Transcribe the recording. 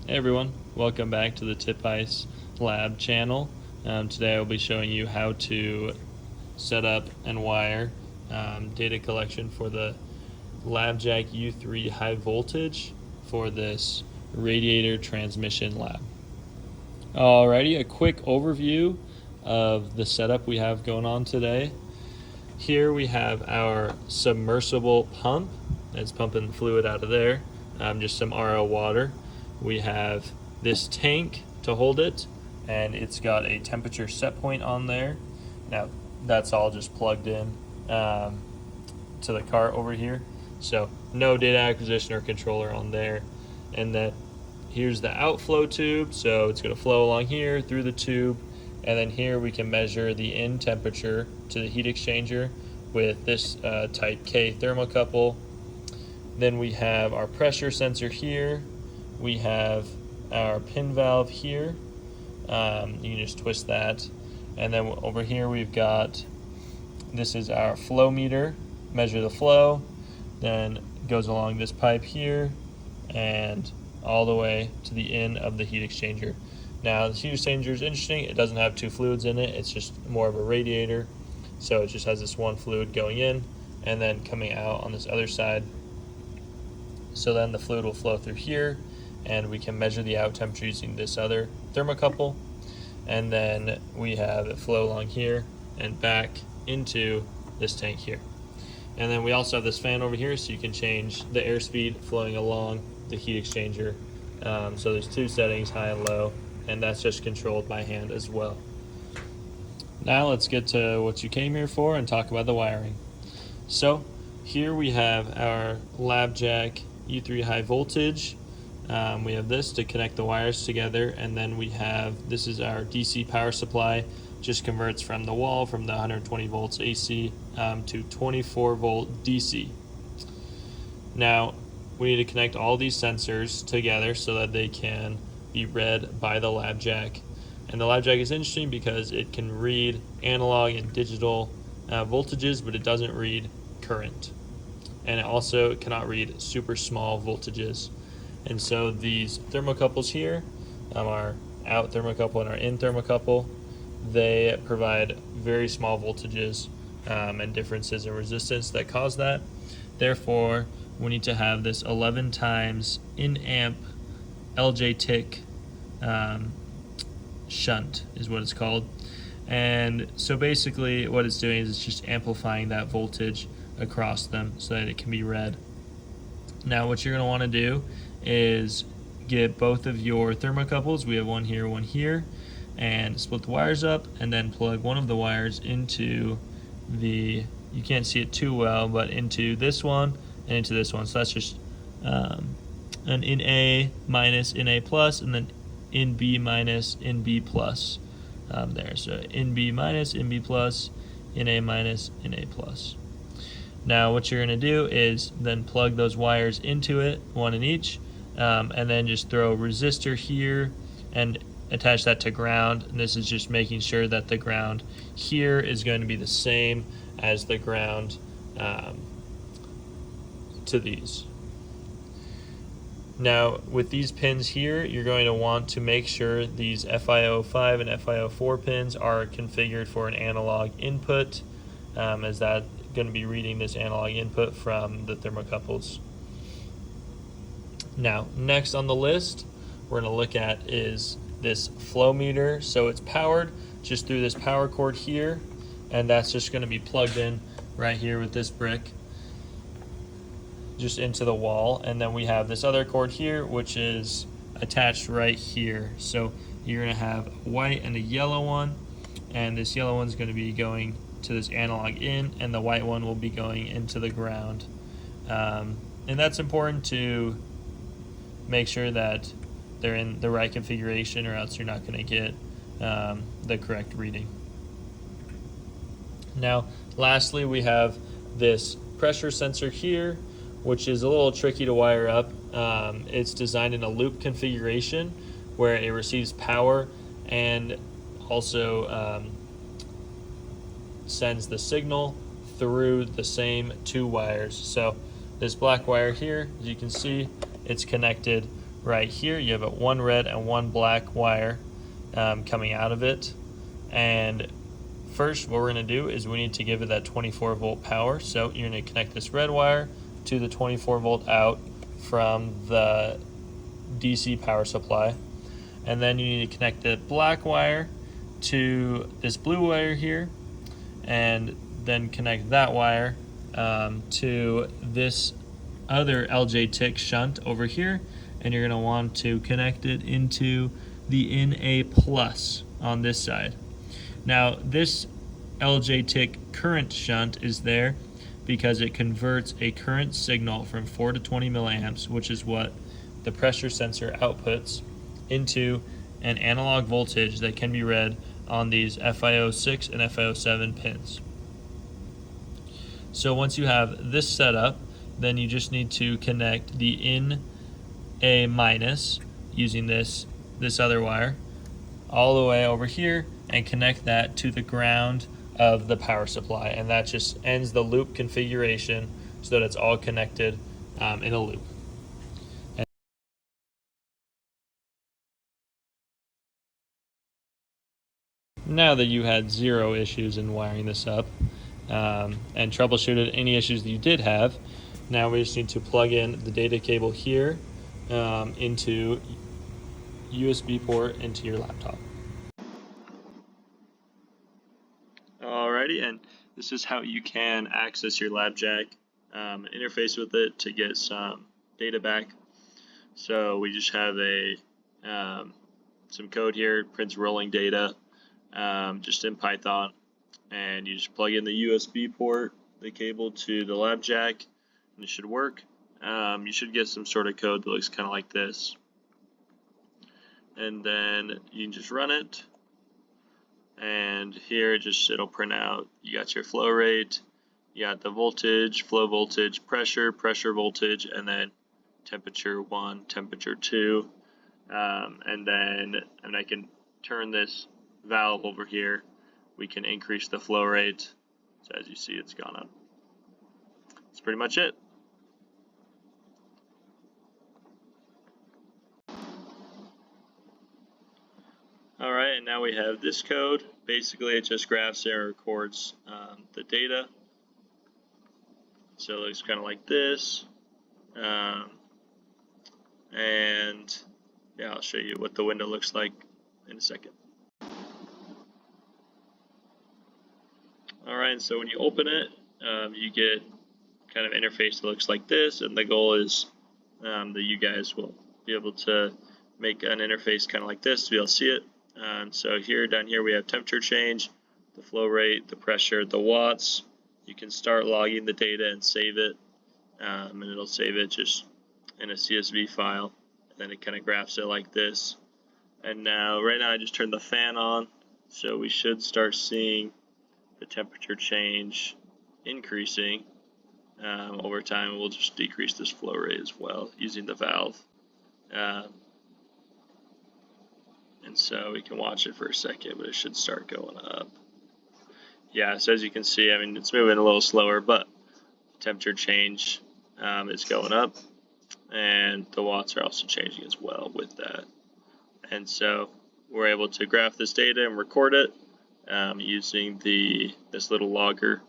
Hey everyone, welcome back to the Tip Ice Lab channel. Today I will be showing you how to set up and wire data collection for the LabJack U3 high voltage for this radiator transmission lab. Alrighty, a quick overview of the setup we have going on today. Here we have our submersible pump. It's pumping fluid out of there, just some RO water. We have this tank to hold it, and it's got a temperature set point on there. Now that's all just plugged in to the cart over here, so no data acquisition or controller on there. And then here's the outflow tube, so it's going to flow along here through the tube, and then here we can measure the in temperature to the heat exchanger with this type K thermocouple. Then we have our pressure sensor here. We have our pin valve here. You can just twist that. And then over here we've got, this is our flow meter, measure the flow, then goes along this pipe here and all the way to the end of the heat exchanger. Now the heat exchanger is interesting. It doesn't have two fluids in it. It's just more of a radiator. So it just has this one fluid going in and then coming out on this other side. So then the fluid will flow through here, and we can measure the out temperature using this other thermocouple. And then we have it flow along here and back into this tank here. And then we also have this fan over here, so you can change the airspeed flowing along the heat exchanger. So there's two settings, high and low, and that's just controlled by hand as well. Now let's get to what you came here for and talk about the wiring. So here we have our LabJack U3 high voltage. We have this to connect the wires together, and then we have, this is our DC power supply, just converts from the wall from the 120 volts AC to 24 volt DC. Now we need to connect all these sensors together so that they can be read by the LabJack. And the LabJack is interesting because it can read analog and digital voltages, but it doesn't read current. And it also cannot read super small voltages. And so these thermocouples here, our out thermocouple and our in thermocouple, they provide very small voltages and differences in resistance that cause that. Therefore, we need to have this 11 times in amp LJ-TIC shunt is what it's called. And so basically what it's doing is it's just amplifying that voltage across them so that it can be read. Now what you're going to want to do is get both of your thermocouples, we have one here, and split the wires up, and then plug one of the wires into the, you can't see it too well, but into this one and into this one. So that's just an in A minus, in A plus, and then in B minus, in B plus there. So in B minus, in B plus, in A minus, in A plus. Now what you're going to do is then plug those wires into it, one in each, and then just throw a resistor here and attach that to ground. And this is just making sure that the ground here is going to be the same as the ground to these. Now with these pins here, you're going to want to make sure these FiO5 and FiO4 pins are configured for an analog input, as that going to be reading this analog input from the thermocouples. Now next on the list we're going to look at is this flow meter. So it's powered just through this power cord here, and that's just going to be plugged in right here with this brick just into the wall. And then we have this other cord here which is attached right here. So you're going to have a white and a yellow one, and this yellow one's going to be going to this analog in, and the white one will be going into the ground. And that's important to make sure that they're in the right configuration, or else you're not going to get the correct reading. Now lastly, we have this pressure sensor here, which is a little tricky to wire up. It's designed in a loop configuration where it receives power and also sends the signal through the same two wires. So this black wire here, as you can see, it's connected right here. You have one red and one black wire coming out of it. And first, what we're going to do is we need to give it that 24 volt power. So you're going to connect this red wire to the 24 volt out from the DC power supply. And then you need to connect the black wire to this blue wire here, and then connect that wire to this other LJ shunt over here, and you're going to want to connect it into the NA plus on this side. Now this LJ current shunt is there because it converts a current signal from 4 to 20 milliamps, which is what the pressure sensor outputs, into an analog voltage that can be read on these FiO6 and FiO7 pins. So once you have this set up, then you just need to connect the NA minus using this other wire all the way over here and connect that to the ground of the power supply, and that just ends the loop configuration so that it's all connected in a loop. Now that you had zero issues in wiring this up and troubleshooted any issues that you did have, now we just need to plug in the data cable here into USB port into your laptop. Alrighty, and this is how you can access your LabJack, interface with it to get some data back. So we just have some code here, it prints rolling data, just in Python, and you just plug in the USB port, the cable to the LabJack, and it should work. You should get some sort of code that looks kind of like this, and then you can just run it. And here it'll print out, you got your flow rate, you got the voltage, flow voltage, pressure voltage, and then temperature 1, temperature 2. And then I can turn this valve over here. We can increase the flow rate. So as you see, it's gone up. That's pretty much it. Alright, and now we have this code. Basically, it just graphs and records the data. So it looks kind of like this. And yeah, I'll show you what the window looks like in a second. Alright, so when you open it, you get kind of interface that looks like this, and the goal is that you guys will be able to make an interface kind of like this to be able to see it. So down here we have temperature change, the flow rate, the pressure, the watts. You can start logging the data and save it, and it'll save it just in a CSV file, and then it kind of graphs it like this. And right now I just turned the fan on, so we should start seeing the temperature change increasing over time. We'll just decrease this flow rate as well using the valve. And so we can watch it for a second, but it should start going up. Yeah, so as you can see, I mean, it's moving a little slower, but temperature change is going up, and the watts are also changing as well with that. And so we're able to graph this data and record it using this little logger